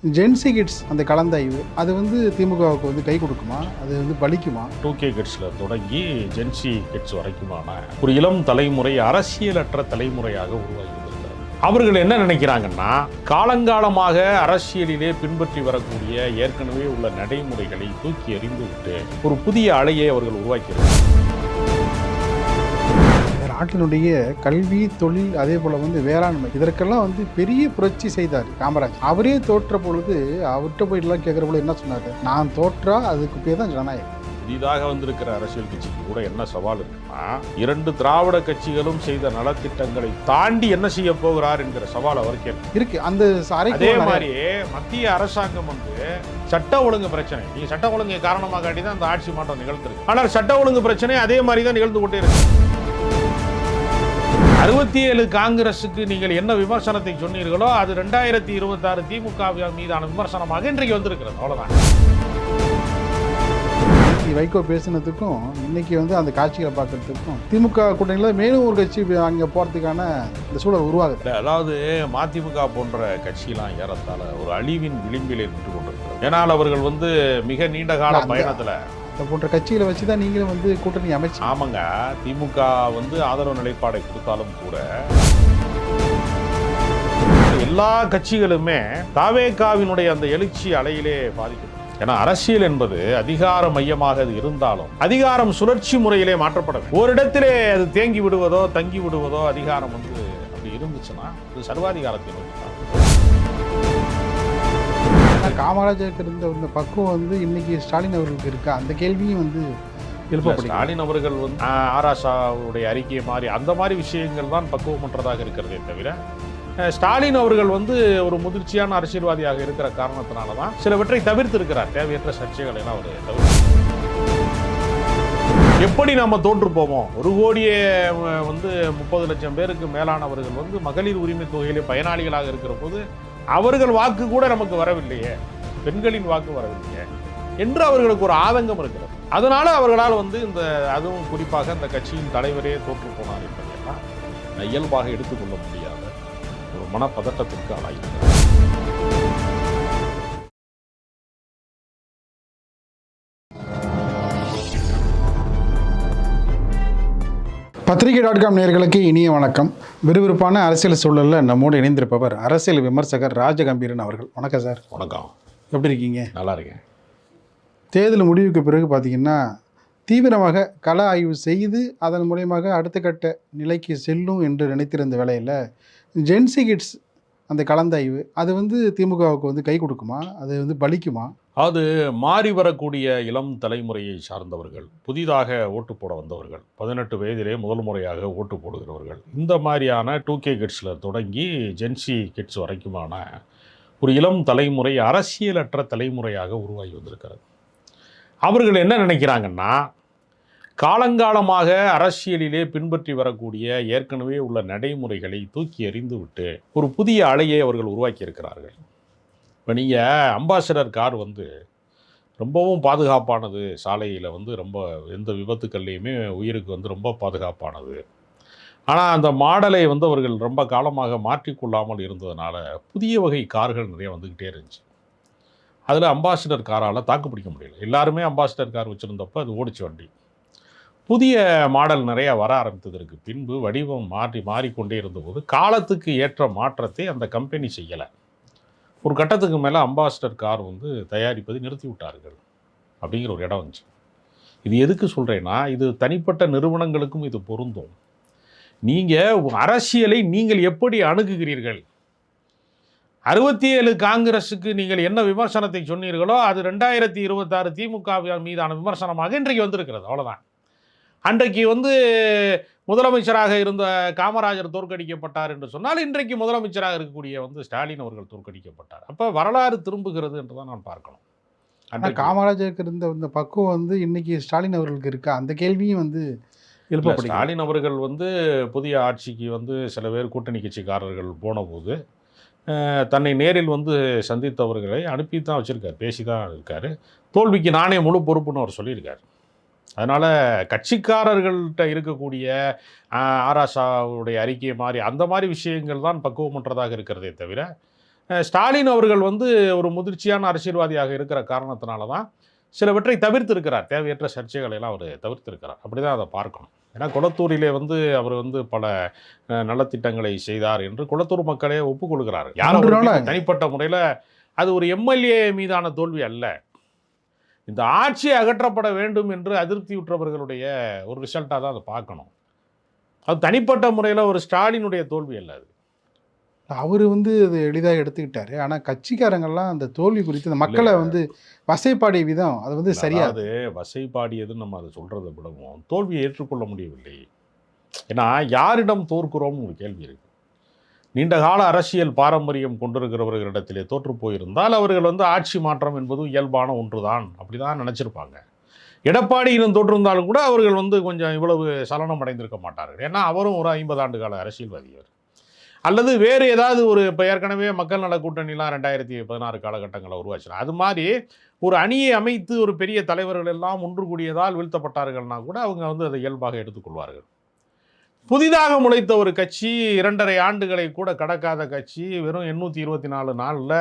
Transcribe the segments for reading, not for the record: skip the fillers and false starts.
Gen Z kids அந்த கலந்தாய்வு அது வந்து திமுகவுக்கு வந்து கை கொடுக்குமா? அது வந்து பலிக்குமா? 2K கிட்ஸில் தொடங்கி ஜென்சி கிட்ஸ் வரைக்குமான ஒரு இளம் தலைமுறை அரசியலற்ற தலைமுறையாக உருவாகி வந்திருக்கிறது. அவர்கள் என்ன நினைக்கிறாங்கன்னா, காலங்காலமாக அரசியலிலே பின்பற்றி வரக்கூடிய ஏற்கனவே உள்ள நடைமுறைகளை தூக்கி எறிந்து விட்டு ஒரு புதிய அலையை அவர்கள் உருவாக்கியிருக்கிறார்கள். நாட்டினுடைய கல்வி, தொழில், அதே போல் வந்து வேளாண்மை, இதற்கெல்லாம் வந்து பெரிய புரட்சி செய்தார் காமராஜ். அவரே தோற்ற பொழுது அவர்கிட்ட போயிட்டுலாம் கேட்குற பொழுது என்ன சொன்னார்? நான் தோற்றா அதுக்கு பேர் தான் ஜனநாயகம். புதிதாக வந்திருக்கிற அரசியல் கட்சிக்கு கூட என்ன சவால் இருக்குன்னா, 2 திராவிட கட்சிகளும் செய்த நலத்திட்டங்களை தாண்டி என்ன செய்ய போகிறார் என்கிற சவால் அவருக்கு இருக்கு. அந்த அதே மாதிரி மத்திய அரசாங்கம் வந்து சட்ட ஒழுங்கு பிரச்சனை, நீ சட்ட ஒழுங்கு காரணமாக காட்டி தான் அந்த ஆட்சி மாற்றம் நிகழ்த்திருக்கு. ஆனால் சட்ட ஒழுங்கு பிரச்சனை அதே மாதிரி தான் நிகழ்ந்து கொண்டே இருக்கு. 67 காங்கிரஸுக்கு நீங்கள் என்ன விமர்சனத்தை சொன்னீர்களோ அது 2026 திமுக மீதான விமர்சனமாக இன்றைக்கு வந்திருக்கிறது. அவ்வளவுதான். வைகோ பேசினதுக்கும் இன்னைக்கு வந்து அந்த காட்சிகளை பார்க்கறதுக்கும் திமுக கூட்டணியில் மேலும் ஒரு கட்சி அங்கே போகிறதுக்கான இந்த சூழல் உருவாகுது. அதாவது மதிமுக போன்ற கட்சியெல்லாம் ஏறத்தாழ ஒரு அழிவின் விளிம்பில் நின்று கொண்டிருக்கிறது. ஏன்னால் அவர்கள் வந்து மிக நீண்ட கால பயணத்தில் அந்த போன்ற கட்சிகளை வச்சு தான் நீங்களும் வந்து கூட்டணி அமைச்சு. ஆமாங்க, திமுக வந்து ஆதரவு நிலைப்பாடை கொடுத்தாலும் கூட எல்லா கட்சிகளுமே தாவேகாவினுடைய அந்த எழுச்சி அலையிலே பாதிக்கும். ஏன்னா அரசியல் என்பது அதிகார மையமாக இருந்தாலும் அதிகாரம் சுழற்சி முறையிலே மாற்றப்பட வேண்டும். ஒரு இடத்திலே அது தேங்கி விடுவதோ தங்கி விடுவதோ அதிகாரம் வந்து அப்படி இருந்துச்சுன்னா அது சர்வாதிகாரத்தை நோக்கி. காமராஜருக்கு இருந்த இந்த பக்குவம் வந்து இன்னைக்கு ஸ்டாலின் அவர்களுக்கு இருக்கா? அந்த கேள்வியும் வந்து எழுப்பப்படும். ஸ்டாலின் அவர்கள் வந்து ஆராசாவுடைய அறிக்கையை மாதிரி அந்த மாதிரி விஷயங்கள் தான் பக்குவமற்றதாக இருக்கிறதே தவிர, ஸ்டாலின் அவர்கள் வந்து ஒரு முதிர்ச்சியான அரசியல்வாதியாக இருக்கிற காரணத்தினால தான் சிலவற்றை தவிர்த்து இருக்கிறார். தேவையற்ற சர்ச்சைகளை எல்லாம் அவர் தவிர்த்து. எப்படி நம்ம தோற்று போவோம்? 1 கோடியே வந்து 30 லட்சம் பேருக்கு மேலானவர்கள் வந்து மகளிர் உரிமை தொகையிலே பயனாளிகளாக இருக்கிற போது அவர்கள் வாக்கு கூட நமக்கு வரவில்லையே, பெண்களின் வாக்கு வரவில்லையே என்று அவர்களுக்கு ஒரு ஆதங்கம் இருக்கிறது. அதனால அவர்களால் வந்து இந்த அதுவும் குறிப்பாக இந்த கட்சியின் தலைவரே தோற்று போனார் என்பதையெல்லாம் இயல்பாக எடுத்துக்கொள்ள முடியாத ஒரு மனப்பதட்டத்திற்கு ஆளாயிருக்கிறது. பத்திரிகை.com நேயர்களுக்கு இனிய வணக்கம். விறுவிறுப்பான அரசியல் சூழலில் நம்மோடு இணைந்திருப்பவர் அரசியல் விமர்சகர் ராஜகம்பீரன் அவர்கள். வணக்கம் சார். வணக்கம். எப்படி இருக்கீங்க? நல்லா இருக்கேன். தேர்தல் முடிவுக்கு பிறகு பார்த்தீங்கன்னா தீவிரமாக கள ஆய்வு செய்து அதன் மூலயமாக அடுத்த கட்ட நிலைக்கு செல்லும் என்று நினைத்திருந்த வேளையில் ஜென்சி கிட்ஸ் அந்த கலந்தாய்வு அது வந்து திமுகவுக்கு வந்து கை கொடுக்குமா? அது வந்து பலிக்குமா? அது மாறி வரக்கூடிய இளம் தலைமுறையை சார்ந்தவர்கள், புதிதாக ஓட்டு போட வந்தவர்கள், 18 வயதிலே முதல் முறையாக ஓட்டு போடுகிறவர்கள், இந்த மாதிரியான 2K கிட்ஸில் தொடங்கி ஜென்சி கிட்ஸ் வரைக்குமான ஒரு இளம் தலைமுறை அரசியலற்ற தலைமுறையாக உருவாகி வந்திருக்கிறது. அவர்கள் என்ன நினைக்கிறாங்கன்னா, காலங்காலமாக அரசியலிலே பின்பற்றி வரக்கூடிய ஏற்கனவே உள்ள நடைமுறைகளை தூக்கி எறிந்து விட்டு ஒரு புதிய அலையை அவர்கள் உருவாக்கி இருக்கிறார்கள். இப்போ நீங்கள் அம்பாசடர் கார் வந்து ரொம்பவும் பாதுகாப்பானது, சாலையில் வந்து ரொம்ப எந்த விபத்துக்கள்லையுமே உயிருக்கு வந்து ரொம்ப பாதுகாப்பானது. ஆனால் அந்த மாடலை வந்து அவர்கள் ரொம்ப காலமாக மாற்றிக்கொள்ளாமல் இருந்ததுனால புதிய வகை கார்கள் நிறைய வந்துக்கிட்டே இருந்துச்சு. அதில் அம்பாசடர் காரால் தாக்கு பிடிக்க முடியல. எல்லாருமே அம்பாசடர் கார் வச்சுருந்தப்போ அது ஓடிச்சு வண்டி. புதிய மாடல் நிறைய வர ஆரம்பித்ததற்கு பின்பு வடிவம் மாறிக்கொண்டே இருந்தபோது காலத்துக்கு ஏற்ற மாற்றத்தை அந்த கம்பெனி செய்யலை. ஒரு கட்டத்துக்கு மேலே அம்பாசடர் கார் வந்து தயாரிப்பதை நிறுத்தி விட்டார்கள் அப்படிங்கிற ஒரு இடம் வந்துச்சு. இது எதுக்கு சொல்கிறேன்னா, இது தனிப்பட்ட நிறுவனங்களுக்கும் இது பொருந்தும். நீங்கள் அரசியலை நீங்கள் எப்படி அணுகுகிறீர்கள்? 67 காங்கிரஸுக்கு நீங்கள் என்ன விமர்சனத்தை சொன்னீர்களோ அது 2026 திமுக மீதான விமர்சனமாக இன்றைக்கு வந்திருக்கிறது. அவ்வளோதான். அன்றைக்கு வந்து முதலமைச்சராக இருந்த காமராஜர் தோற்கடிக்கப்பட்டார் என்று சொன்னால் இன்றைக்கு முதலமைச்சராக இருக்கக்கூடிய வந்து ஸ்டாலின் அவர்கள் தோற்கடிக்கப்பட்டார். அப்போ வரலாறு திரும்புகிறது என்று தான் நான் பார்க்கணும். ஆனால் காமராஜருக்கு இருந்த இந்த பக்குவம் வந்து இன்னைக்கு ஸ்டாலின் அவர்களுக்கு இருக்கா? அந்த கேள்வியும் வந்து எழுப்பப்படும். ஸ்டாலின் அவர்கள் வந்து புதிய ஆட்சிக்கு வந்து சில பேர் கூட்டணி கட்சிக்காரர்கள் போனபோது தன்னை நேரில் வந்து சந்தித்தவர்களை அனுப்பி தான் வச்சுருக்கார், பேசி தான் இருக்கார். தோல்விக்கு நானே முழு பொறுப்புன்னு அவர் சொல்லியிருக்கார். அதனால் கட்சிக்காரர்கள்ட்ட இருக்கக்கூடிய ஆராசாவுடைய அறிக்கையை மாதிரி அந்த மாதிரி விஷயங்கள் தான் பக்குவமற்றதாக இருக்கிறதே தவிர, ஸ்டாலின் அவர்கள் வந்து ஒரு முதிர்ச்சியான அரசியல்வாதியாக இருக்கிற காரணத்தினால தான் சிலவற்றை தவிர்த்திருக்கிறார். தேவையற்ற சர்ச்சைகளை எல்லாம் அவர் தவிர்த்திருக்கிறார். அப்படி தான் அதை பார்க்கணும். ஏன்னா குளத்தூரிலே வந்து அவர் வந்து பல நலத்திட்டங்களை செய்தார் என்று குளத்தூர் மக்களே ஒப்புக்கொள்கிறார்கள். யார் மூன்று அவருக்கு நாளா தனிப்பட்ட முறையில் அது ஒரு எம்எல்ஏ மீதான தோல்வி அல்ல. இந்த ஆட்சி அகற்றப்பட வேண்டும் என்று அதிருப்தியுற்றவர்களுடைய ஒரு ரிசல்ட்டாக தான் அதை பார்க்கணும். அது தனிப்பட்ட முறையில் ஒரு ஸ்டாலினுடைய தோல்வி அல்ல. அது அவரு வந்து அது எளிதாக எடுத்துக்கிட்டாரு. ஆனா கட்சிக்காரங்கள்லாம் அந்த தோல்வி குறித்து இந்த மக்களை வந்து வசைப்பாடிய விதம் அது வந்து சரியா அதாவது வசைபாடியதுன்னு நம்ம அதை சொல்றதை விடவும் தோல்வியை ஏற்றுக்கொள்ள முடியவில்லை. ஏன்னா யாரிடம் தோற்கிறோம்னு ஒரு கேள்வி இருக்கு. நீண்ட கால அரசியல் பாரம்பரியம் கொண்டிருக்கிறவர்களிடத்திலே தோற்று போயிருந்தால் அவர்கள் வந்து ஆட்சி மாற்றம் என்பது இயல்பான ஒன்றுதான் அப்படிதான் நினைச்சிருப்பாங்க. எடப்பாடி இன்னும் தோற்றிருந்தாலும் கூட அவர்கள் வந்து கொஞ்சம் இவ்வளவு சலனம் அடைந்திருக்க மாட்டார்கள். ஏன்னா அவரும் ஒரு 50 ஆண்டு கால அரசியல்வாதி. அல்லது வேறு ஏதாவது ஒரு இப்போ ஏற்கனவே மக்கள் நல கூட்டணிலாம் 2016 காலகட்டங்களில் உருவாச்சுனா அது மாதிரி ஒரு அணியை அமைத்து ஒரு பெரிய தலைவர்கள் எல்லாம் ஒன்று கூடியதால் வீழ்த்தப்பட்டார்கள்னா கூட அவங்க வந்து அதை இயல்பாக எடுத்துக்கொள்வார்கள். புதிதாக முளைத்த ஒரு கட்சி 2.5 ஆண்டுகளை கூட கடக்காத கட்சி வெறும் 824 நாளில்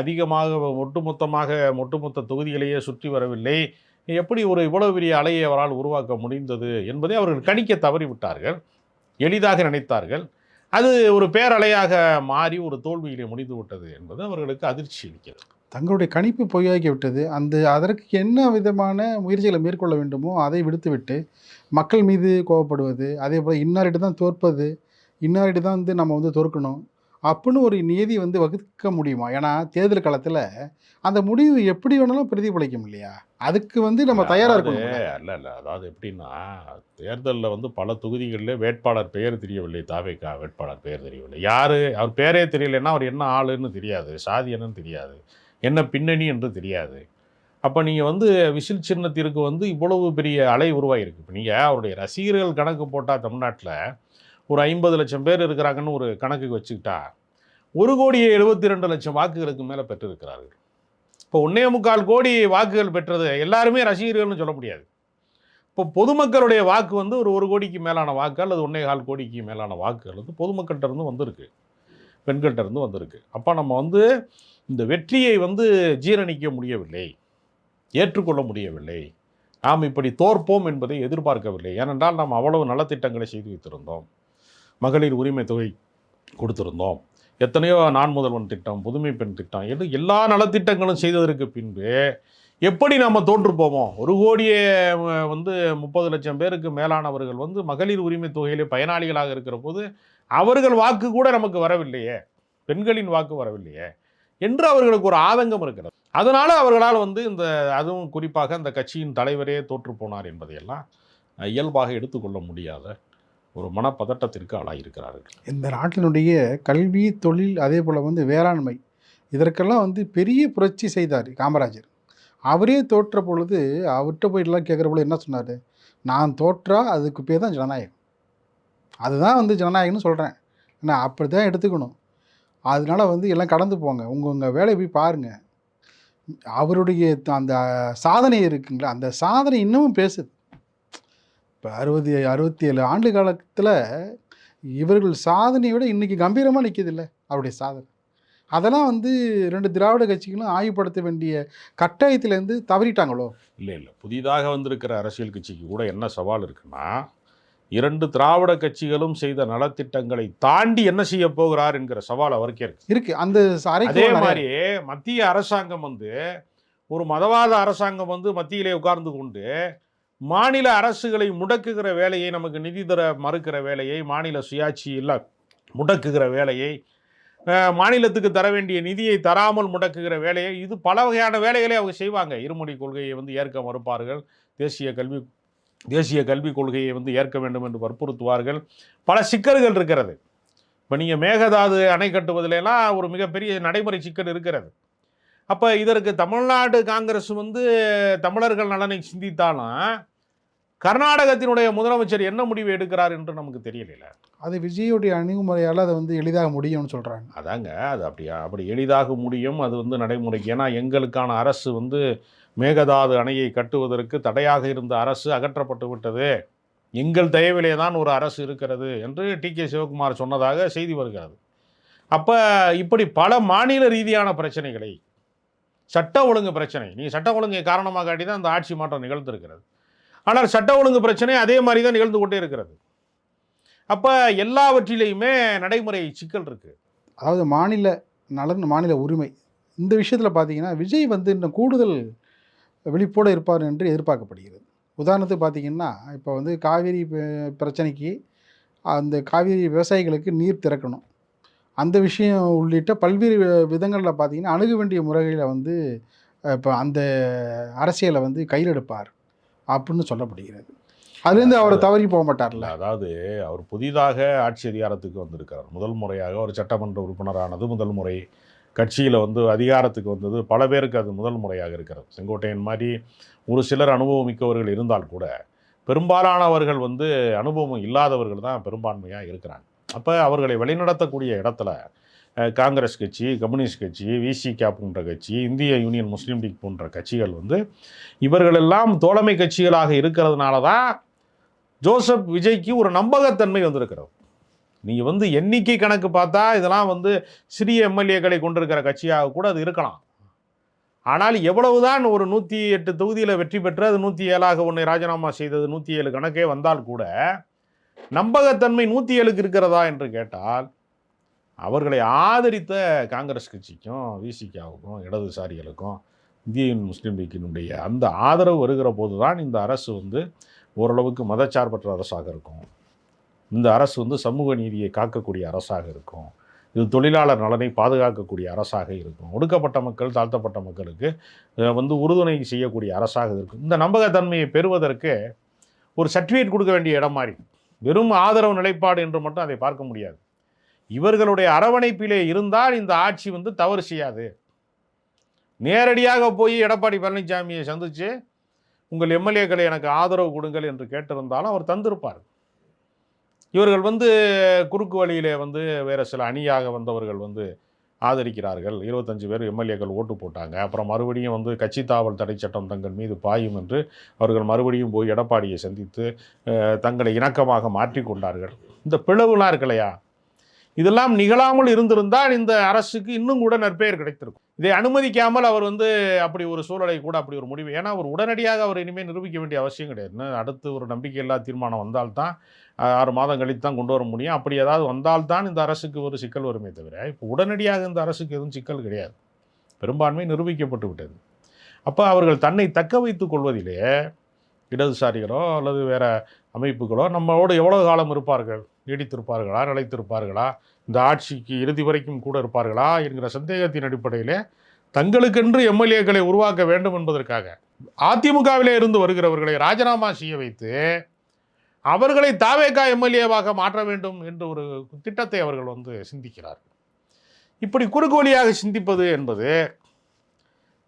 அதிகமாக ஒட்டுமொத்த தொகுதிகளையே சுற்றி வரவில்லை. எப்படி ஒரு இவ்வளவு பெரிய அலையை அவரால் உருவாக்க முடிந்தது என்பதை அவர்கள் கணிக்க தவறிவிட்டார்கள். எளிதாக நினைத்தார்கள். அது ஒரு பேரலையாக மாறி ஒரு தோல்வியிலே முடிந்து விட்டது என்பது அவர்களுக்கு அதிர்ச்சி அளிக்கிறது. தங்களுடைய கணிப்பு பொய்யாகி விட்டது. அதற்கு என்ன விதமான முயற்சிகளை மேற்கொள்ள வேண்டுமோ அதை விடுத்துவிட்டு மக்கள் மீது கோவப்படுவது, அதே போல் இன்னாரிட்டு தான் தோற்பது, இன்னாரிட்டு தான் வந்து நம்ம வந்து தோற்கணும் அப்படின்னு ஒரு நியதி வந்து வகுக்க முடியுமா? ஏன்னா தேர்தல் காலத்தில் அந்த முடிவு எப்படி வேணாலும் பிரதிபலிக்கும் இல்லையா? அதுக்கு வந்து நம்ம தயாராக இருக்கணும். இல்லை அதாவது எப்படின்னா தேர்தலில் வந்து பல தொகுதிகளில் வேட்பாளர் பெயர் தெரியவில்லை. தாவேகா வேட்பாளர் பெயர் தெரியவில்லை. யார் அவர் பேரே தெரியலைன்னா அவர் என்ன ஆளுன்னு தெரியாது, சாதி என்னன்னு தெரியாது, என்ன பின்னணி என்று தெரியாது. அப்போ நீங்கள் வந்து விசில் சின்னத்திற்கு வந்து இவ்வளவு பெரிய அலை உருவாகிருக்கு. இப்போ நீங்கள் அவருடைய ரசிகர்கள் கணக்கு போட்டால் தமிழ்நாட்டில் ஒரு 50 லட்சம் பேர் இருக்கிறாங்கன்னு ஒரு கணக்குக்கு வச்சுக்கிட்டா 1,72,00,000 வாக்குகளுக்கு மேலே பெற்றிருக்கிறார்கள். இப்போ 1.25 கோடி வாக்குகள் பெற்றது எல்லாருமே ரசிகர்கள்னு சொல்ல முடியாது. இப்போ பொதுமக்களுடைய வாக்கு வந்து ஒரு 1 கோடிக்கு மேலான வாக்கு அல்லது 1.25 கோடிக்கு மேலான வாக்குகள் வந்து பொதுமக்கள்கிட்ட இருந்து வந்திருக்கு, பெண்கள்கிட்ட இருந்து வந்திருக்கு. அப்போ நம்ம வந்து இந்த வெற்றியை வந்து ஜீரணிக்க முடியவில்லை, ஏற்றுக்கொள்ள முடியவில்லை. நாம் இப்படி தோற்போம் என்பதை எதிர்பார்க்கவில்லை. ஏனென்றால் நாம் அவ்வளவு நலத்திட்டங்களை செய்து வைத்திருந்தோம். மகளிர் உரிமை தொகை கொடுத்திருந்தோம், எத்தனையோ நான் முதல்வன் திட்டம், புதுமை பெண் திட்டம் என்று எல்லா நலத்திட்டங்களும் செய்ததற்கு பின்பு எப்படி நாம் தோற்று போவோம்? 1 கோடியே வந்து 30 லட்சம் பேருக்கு மேலானவர்கள் வந்து மகளிர் உரிமை தொகையிலே பயனாளிகளாக இருக்கிற போது அவர்கள் வாக்கு கூட நமக்கு வரவில்லையே, பெண்களின் வாக்கு வரவில்லையே என்று அவர்களுக்கு ஒரு ஆதங்கம் இருக்கிறது. அதனால் அவர்களால் வந்து அதுவும் குறிப்பாக அந்த கட்சியின் தலைவரே தோற்று போனார் என்பதையெல்லாம் இயல்பாக எடுத்துக்கொள்ள முடியாத ஒரு மனப்பதட்டத்திற்கு ஆளாயிருக்கிறார்கள். இந்த நாட்டினுடைய கல்வி, தொழில், அதே போல் வந்து வேளாண்மை இதற்கெல்லாம் வந்து பெரிய புரட்சி செய்தார் காமராஜர். அவரே தோற்ற பொழுது அவர்கிட்ட போயிட்டுலாம் கேட்குற பொழுது என்ன சொன்னார்? நான் தோற்றா அதுக்கு பேர் தான் ஜனநாயகம், அதுதான் வந்து ஜனநாயகம்னு சொல்கிறேன், நான் அப்படி தான் எடுத்துக்கணும், அதனால வந்து எல்லாம் கடந்து போங்க, உங்கள் வேலையை போய் பாருங்கள். அவருடைய அந்த சாதனை இருக்குங்களா, அந்த சாதனை இன்னமும் பேசுது. இப்போ 67 ஆண்டு காலத்தில் இவர்கள் சாதனையை விட இன்றைக்கி கம்பீரமாக நிற்கிது இல்லை அவருடைய சாதனை. அதெல்லாம் வந்து 2 திராவிட கட்சிகளும் ஆய்வுபடுத்த வேண்டிய கட்டாயத்திலேருந்து தவறிட்டாங்களோ? இல்லை புதிதாக வந்திருக்கிற அரசியல் கட்சிக்கு கூட என்ன சவால் இருக்குன்னா 2 திராவிட கட்சிகளும் செய்த நலத்திட்டங்களை தாண்டி என்ன செய்ய போகிறார் என்கிற சவால் அவருக்கே இருக்கு. அந்த அதே மாதிரி மத்திய அரசாங்கம் வந்து ஒரு மதவாத அரசாங்கம் வந்து மத்தியிலே உட்கார்ந்து கொண்டு மாநில அரசுகளை முடக்குகிற வேலையை, நமக்கு நிதி தர மறுக்கிற வேலையை, மாநில சுயாட்சி இல்லை முடக்குகிற வேலையை, மாநிலத்துக்கு தர வேண்டிய நிதியை தராமல் முடக்குகிற வேலையை, இது பல வகையான வேலைகளை அவங்க செய்வாங்க. இருமொழி கொள்கையை வந்து ஏற்க மறுப்பார்கள், தேசிய கல்விக் கொள்கையை வந்து ஏற்க வேண்டும் என்று வற்புறுத்துவார்கள். பல சிக்கல்கள் இருக்கிறது. இப்போ நீங்கள் மேகதாது அணை கட்டுவதிலெல்லாம் ஒரு மிகப்பெரிய நடைமுறை சிக்கல் இருக்கிறது. அப்போ இதற்கு தமிழ்நாடு காங்கிரஸ் வந்து தமிழர்கள் நலனை சிந்தித்தாலும் கர்நாடகத்தினுடைய முதலமைச்சர் என்ன முடிவு எடுக்கிறார் என்று நமக்கு தெரியல. அது விஜயுடைய அணுகுமுறையால் அதை வந்து எளிதாக முடியும்னு சொல்கிறாங்க. அதாங்க, அது அப்படி எளிதாக முடியும். அது வந்து நடைமுறைக்கு, ஏன்னா எங்களுக்கான அரசு வந்து மேகதாது அணையை கட்டுவதற்கு தடையாக இருந்த அரசு அகற்றப்பட்டு விட்டது, எங்கள் தயவிலே தான் ஒரு அரசு இருக்கிறது என்று டி.கே. சிவகுமார் சொன்னதாக செய்தி வருகிறது. அப்போ இப்படி பல மாநில ரீதியான பிரச்சனைகளை, சட்ட ஒழுங்கு பிரச்சனை, நீங்கள் சட்ட ஒழுங்கை காரணமாக காட்டி தான் அந்த ஆட்சி மாற்றம் நிகழ்ந்திருக்கிறது. ஆனால் சட்ட ஒழுங்கு பிரச்சனை அதே மாதிரி தான் நிகழ்ந்து கொண்டே இருக்கிறது. அப்போ எல்லாவற்றிலையுமே நடைமுறை சிக்கல் இருக்குது. அதாவது மாநில நலன், மாநில உரிமை இந்த விஷயத்தில் பார்த்தீங்கன்னா விஜய் வந்து இன்னும் கூடுதல் விழிப்போடு இருப்பார் என்று எதிர்பார்க்கப்படுகிறது. உதாரணத்துக்கு பார்த்தீங்கன்னா இப்போ வந்து காவிரி பிரச்சனைக்கு அந்த காவிரி விவசாயிகளுக்கு நீர் திறக்கணும், அந்த விஷயம் உள்ளிட்ட பல்வேறு விதங்களில் பார்த்தீங்கன்னா அணுக வேண்டிய முறைகளை வந்து இப்போ அந்த அரசியலை வந்து கையில் எடுப்பார் அப்படின்னு சொல்லப்படுகிறது. அதுலேருந்து அவர் தவறி போக மாட்டார்ல. அதாவது அவர் புதிதாக ஆட்சி அதிகாரத்துக்கு வந்திருக்கார். முதல் முறையாக ஒரு சட்டமன்ற உறுப்பினரானது முதல் முறை. கட்சியில் வந்து அதிகாரத்துக்கு வந்தது பல பேருக்கு அது முதல் முறையாக இருக்கிறது. செங்கோட்டையன் மாதிரி ஒரு சிலர் அனுபவம் மிக்கவர்கள் இருந்தால் கூட பெரும்பாலானவர்கள் வந்து அனுபவம் இல்லாதவர்கள் தான் பெரும்பான்மையாக இருக்கிறாங்க. அப்போ அவர்களை வழிநடத்தக்கூடிய இடத்துல காங்கிரஸ் கட்சி, கம்யூனிஸ்ட் கட்சி, விசிகா போன்ற கட்சி, இந்திய யூனியன் முஸ்லீம் லீக் போன்ற கட்சிகள் வந்து இவர்களெல்லாம் தோழமை கட்சிகளாக இருக்கிறதுனால தான் ஜோசப் விஜய்க்கு ஒரு நம்பகத்தன்மை வந்திருக்கிறது. நீங்கள் வந்து எண்ணிக்கை கணக்கு பார்த்தா இதெல்லாம் வந்து சிறிய எம்எல்ஏக்களை கொண்டிருக்கிற கட்சியாக கூட அது இருக்கலாம். ஆனால் எவ்வளவுதான் ஒரு 108 தொகுதியில் வெற்றி பெற்று அது 107ஆக ஒன்றை ராஜினாமா செய்தது 107 கணக்கே வந்தால் கூட நம்பகத்தன்மை 107க்கு இருக்கிறதா என்று கேட்டால் அவர்களை ஆதரித்த காங்கிரஸ் கட்சிக்கும், விசிகாவுக்கும், இடதுசாரிகளுக்கும், இந்திய முஸ்லீம் லீக்கினுடைய அந்த ஆதரவு வருகிற போது தான் இந்த அரசு வந்து ஓரளவுக்கு மதச்சார்பற்ற அரசாக இருக்கும். இந்த அரசு வந்து சமூக நீதியை காக்கக்கூடிய அரசாக இருக்கும். இது தொழிலாளர் நலனை பாதுகாக்கக்கூடிய அரசாக இருக்கும். ஒடுக்கப்பட்ட மக்கள், தாழ்த்தப்பட்ட மக்களுக்கு வந்து உறுதுணை செய்யக்கூடிய அரசாக இருக்கும். இந்த நம்பகத்தன்மையை பெறுவதற்கு ஒரு சர்டிஃபிகேட் கொடுக்க வேண்டிய இடம் மாதிரி. வெறும் ஆதரவு நிலைப்பாடு என்று மட்டும் அதை பார்க்க முடியாது. இவர்களுடைய அரவணைப்பிலே இருந்தால் இந்த ஆட்சி வந்து தவறு செய்யாது. நேரடியாக போய் எடப்பாடி பழனிசாமியை சந்தித்து உங்கள் எம்எல்ஏக்களை எனக்கு ஆதரவு கொடுங்கள் என்று கேட்டிருந்தாலும் அவர் தந்திருப்பார். இவர்கள் வந்து குறுக்கு வழியிலே வந்து வேறு சில அணியாக வந்தவர்கள் வந்து ஆதரிக்கிறார்கள். 25 பேர் எம்எல்ஏக்கள் ஓட்டு போட்டாங்க. அப்புறம் மறுபடியும் வந்து கட்சி தாவல் தடை சட்டம் தங்கள் மீது பாயும் என்று அவர்கள் மறுபடியும் போய் எடப்பாடியை சந்தித்து தங்களை இணக்கமாக மாற்றிக்கொண்டார்கள். இந்த பிளவுலாம் இருக்கு இல்லையா, இதெல்லாம் நிகழாமல் இருந்திருந்தால் இந்த அரசுக்கு இன்னும் கூட நற்பெயர் கிடைத்திருக்கும். இதை அனுமதிக்காமல் அவர் வந்து அப்படி ஒரு சூழலை கூட, அப்படி ஒரு முடிவு, ஏன்னா அவர் உடனடியாக அவர் இனிமேல் நிரூபிக்க வேண்டிய அவசியம் கிடையாது. அடுத்து ஒரு நம்பிக்கையில்லா தீர்மானம் வந்தால்தான் 6 மாதம் கழித்து தான் கொண்டு வர முடியும். அப்படி ஏதாவது வந்தால்தான் இந்த அரசுக்கு ஒரு சிக்கல் வருமே தவிர இப்போ உடனடியாக இந்த அரசுக்கு எதுவும் சிக்கல் கிடையாது. பெரும்பான்மை நிரூபிக்கப்பட்டு விட்டது. அப்போ அவர்கள் தன்னை தக்க வைத்துக் கொள்வதிலே இடதுசாரிகளோ அல்லது வேற அமைப்புகளோ நம்மளோடு எவ்வளவு காலம் இருப்பார்கள், நீடித்திருப்பார்களா, நிலைத்திருப்பார்களா, இந்த ஆட்சிக்கு இறுதி வரைக்கும் கூட இருப்பார்களா என்கிற சந்தேகத்தின் அடிப்படையிலே தங்களுக்கென்று எம்எல்ஏக்களை உருவாக்க வேண்டும் என்பதற்காக அதிமுகவிலே இருந்து வருகிறவர்களை ராஜினாமா செய்ய வைத்து அவர்களை தாவேகா எம்எல்ஏவாக மாற்ற வேண்டும் என்ற ஒரு திட்டத்தை அவர்கள் வந்து சிந்திக்கிறார்கள். இப்படி குறுக்கு வழியாக சிந்திப்பது என்பது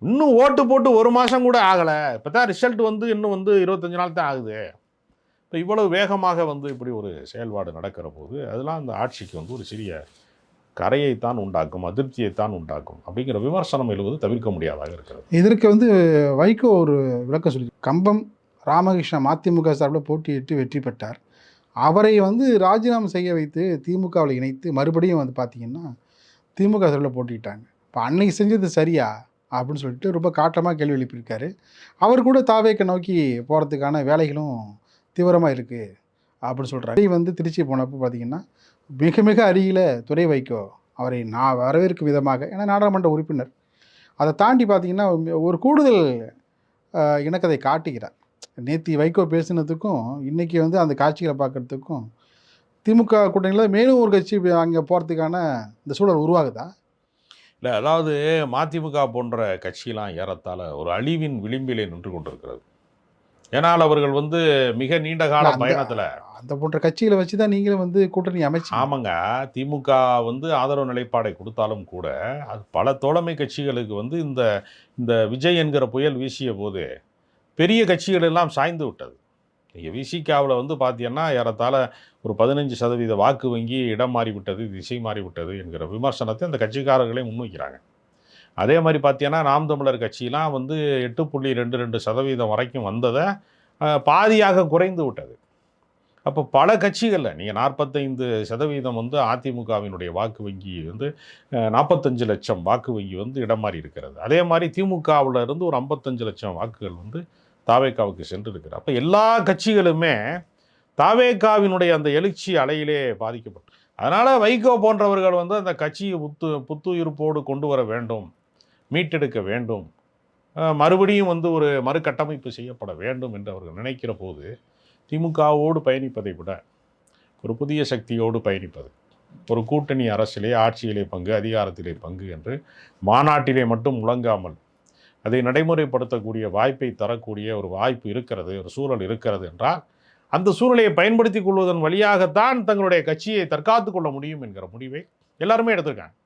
இன்னும் ஓட்டு போட்டு 1 மாதம் கூட ஆகலை, இப்போ தான் ரிசல்ட் வந்து இன்னும் வந்து 25 நாள் தான் ஆகுது. இப்போ இவ்வளவு வேகமாக வந்து இப்படி ஒரு செயல்பாடு நடக்கிற போது அதெல்லாம் அந்த ஆட்சிக்கு வந்து ஒரு சிறிய கரையைத்தான் உண்டாக்கும், அதிருப்தியைத்தான் உண்டாக்கும் அப்படிங்கிற விமர்சனம் எழுவது தவிர்க்க முடியாதாக இருக்கிறது. இதற்கு வந்து வைகோ ஒரு விளக்கம் சொல்லி, கம்பம் ராமகிருஷ்ணன் மதிமுக சார்பில் போட்டியிட்டு வெற்றி பெற்றார். அவரை வந்து ராஜினாமா செய்ய வைத்து திமுகவில் இணைத்து மறுபடியும் வந்து பார்த்திங்கன்னா திமுக சார்பில் போட்டிட்டாங்க. இப்போ அன்னைக்கு செஞ்சது சரியா அப்படின்னு சொல்லிட்டு ரொம்ப காட்டமாக கேள்வி எழுப்பியிருக்காரு. அவர் கூட தாவேக்க நோக்கி போகிறதுக்கான வேலைகளும் தீவிரமாக இருக்குது அப்படின்னு சொல்கிறாரு. வந்து திருச்சி போனப்போ பார்த்திங்கன்னா மிக மிக அருகில் துரை வைகோ அவரை நான் வரவேற்கும் விதமாக, ஏன்னா நாடாளுமன்ற உறுப்பினர், அதை தாண்டி பார்த்திங்கன்னா ஒரு கூடுதல் இணக்கத்தை காட்டுகிறார். நேற்று வைகோ பேசினதுக்கும் இன்றைக்கி வந்து அந்த காட்சிகளை பார்க்குறதுக்கும் திமுக கூட்டணியில் மேலும் ஒரு கட்சி அங்கே போகிறதுக்கான இந்த சூழல் உருவாகுதா? இல்லை, அதாவது மதிமுக போன்ற கட்சியெலாம் ஏறத்தாழ ஒரு அழிவின் விளிம்பிலே நின்று கொண்டிருக்கிறது. ஏன்னால் அவர்கள் வந்து மிக நீண்ட கால பயணத்தில் அந்த போன்ற கட்சிகளை வச்சு தான் நீங்களும் வந்து கூட்டணி அமைச்சு. ஆமாங்க, திமுக வந்து ஆதரவு நிலைப்பாடை கொடுத்தாலும் கூட அது பல தோழமை கட்சிகளுக்கு வந்து இந்த இந்த விஜய் என்கிற புயல் வீசிய போது பெரிய கட்சிகள் எல்லாம் சாய்ந்து விட்டது. நீங்கள் விசிகாவில் வந்து பார்த்தீங்கன்னா ஏறத்தாழ ஒரு 15% வாக்கு வங்கி இடம் மாறிவிட்டது, திசை மாறிவிட்டது என்கிற விமர்சனத்தை அந்த கட்சிக்காரர்களே முன்வைக்கிறாங்க. அதே மாதிரி பார்த்தீங்கன்னா நாம் தமிழர் கட்சியெலாம் வந்து 8.22% வரைக்கும் வந்ததை பாதியாக குறைந்து விட்டது. அப்போ பல கட்சிகளில் நீங்கள் 45% வந்து அதிமுகவினுடைய வாக்கு வங்கி வந்து 45 லட்சம் வாக்கு வங்கி வந்து இடம் மாறி இருக்கிறது. அதே மாதிரி திமுகவில் இருந்து ஒரு 55 லட்சம் வாக்குகள் வந்து தாவேகாவுக்கு சென்று இருக்கிறது. அப்போ எல்லா கட்சிகளுமே தாவேகாவினுடைய அந்த எழுச்சி அலையிலே பாதிக்கப்பட்டு, அதனால் வைகோ போன்றவர்கள் வந்து அந்த கட்சியை புத்துயிர்ப்போடு கொண்டு வர வேண்டும், மீட்டெடுக்க வேண்டும், மறுபடியும் வந்து ஒரு மறுகட்டமைப்பு செய்யப்பட வேண்டும் என்று அவர்கள் நினைக்கிற போது திமுகவோடு பயணிப்பதை விட ஒரு புதிய சக்தியோடு பயணிப்பது, ஒரு கூட்டணி அரசியலே, ஆட்சியிலே பங்கு, அதிகாரத்திலே பங்கு என்று மாநாட்டிலே மட்டும் முழங்காமல் அதை நடைமுறைப்படுத்தக்கூடிய வாய்ப்பை தரக்கூடிய ஒரு வாய்ப்பு இருக்கிறது, ஒரு சூழல் இருக்கிறது என்றால் அந்த சூழ்நிலையை பயன்படுத்தி கொள்வதன் வழியாகத்தான் தங்களுடைய கட்சியை தற்காத்து கொள்ள முடியும் என்கிற முடிவை எல்லாருமே எடுத்திருக்காங்க.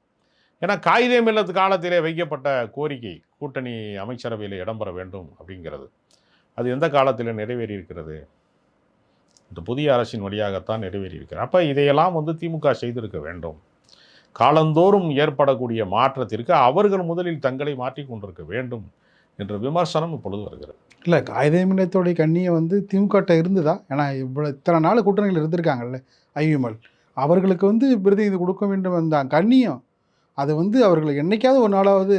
ஏன்னா காகிதே மில்லத்து காலத்திலே வைக்கப்பட்ட கோரிக்கை கூட்டணி அமைச்சரவையில் இடம்பெற வேண்டும் அப்படிங்கிறது, அது எந்த காலத்தில் நிறைவேறி இருக்கிறது? இந்த புதிய அரசின் வழியாகத்தான் நிறைவேறி இருக்கிறது. அப்போ இதையெல்லாம் வந்து திமுக செய்திருக்க வேண்டும். காலந்தோறும் ஏற்படக்கூடிய மாற்றத்திற்கு அவர்கள் முதலில் தங்களை மாற்றிக் கொண்டிருக்க வேண்டும் என்ற விமர்சனம் இப்பொழுது வருகிறது. இல்லை, காகித மில்லத்தோடைய கண்ணியை வந்து திமுகட்ட இருந்துதா? ஏன்னா இத்தனை நாள் கூட்டணியில் இருந்திருக்காங்கல்ல ஐயுமல், அவர்களுக்கு வந்து பிரதிநிதி கொடுக்க வேண்டும் அந்த கண்ணியம், அது வந்து அவர்கள் என்னைக்காவது ஒரு நாளாவது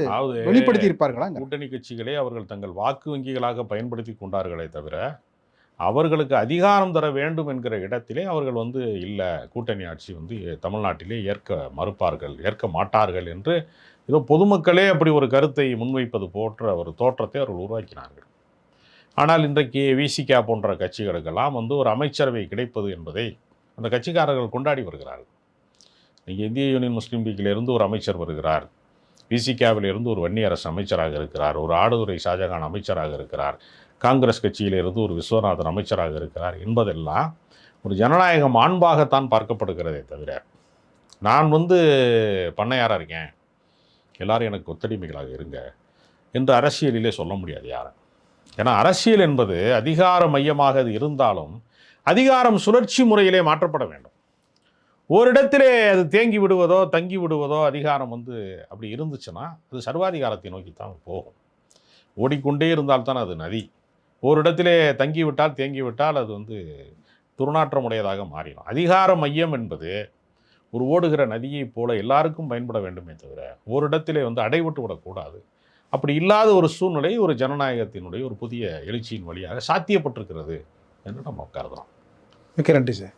வெளிப்படுத்தி இருப்பார்களா? கூட்டணி கட்சிகளே அவர்கள் தங்கள் வாக்கு வங்கிகளாக பயன்படுத்தி கொண்டார்களே தவிர அவர்களுக்கு அதிகாரம் தர வேண்டும் என்கிற இடத்திலே அவர்கள் வந்து இல்லை, கூட்டணி ஆட்சி வந்து தமிழ்நாட்டிலே ஏற்க மறுப்பார்கள், ஏற்க மாட்டார்கள் என்று ஏதோ பொதுமக்களே அப்படி ஒரு கருத்தை முன்வைப்பது போன்ற ஒரு தோற்றத்தை அவர்கள் உருவாக்கினார்கள். ஆனால் இன்றைக்கு விசிகா போன்ற கட்சிகளுக்கெல்லாம் வந்து ஒரு அமைச்சரவை கிடைப்பது என்பதை அந்த கட்சிக்காரர்கள் கொண்டாடி வருகிறார்கள். இங்கே இந்திய யூனியன் முஸ்லீம் லீக்கிலிருந்து ஒரு அமைச்சர் வருகிறார், விசிகாவிலிருந்து ஒரு வன்னியரசு அமைச்சராக இருக்கிறார், ஒரு ஆடுதுறை ஷாஜகான் அமைச்சராக இருக்கிறார், காங்கிரஸ் கட்சியிலிருந்து ஒரு விஸ்வநாதன் அமைச்சராக இருக்கிறார் என்பதெல்லாம் ஒரு ஜனநாயக மாண்பாகத்தான் பார்க்கப்படுகிறதே தவிர, நான் வந்து பண்ணையாராக இருக்கேன், எல்லாரும் எனக்கு ஒத்தடிமைகளாக இருங்க என்று அரசியலிலே சொல்ல முடியாது யாரும். ஏன்னா அரசியல் என்பது அதிகார மையமாக அது இருந்தாலும் அதிகாரம் சுழற்சி முறையிலே மாற்றப்பட வேண்டும். ஓரிடத்திலே அது தேங்கி விடுவதோ தங்கி விடுவதோ அதிகாரம் வந்து அப்படி இருந்துச்சுன்னா அது சர்வாதிகாரத்தை நோக்கித்தான் போகும். ஓடிக்கொண்டே இருந்தால்தான் அது நதி. ஓரிடத்திலே தங்கிவிட்டால் தேங்கிவிட்டால் அது வந்து துர்நாற்றமுடையதாக மாறிடும். அதிகார மையம் என்பது ஒரு ஓடுகிற நதியைப் போல எல்லாருக்கும் பயன்பட வேண்டுமே தவிர ஓரிடத்திலே வந்து அடைபட்டு விடக்கூடாது. அப்படி இல்லாத ஒரு சூழ்நிலை ஒரு ஜனநாயகத்தினுடைய ஒரு புதிய எழுச்சியின் வழியாக சாத்தியப்பட்டிருக்கிறது என்று நம்ம கருதலாம். மிக்க நன்றி சார்.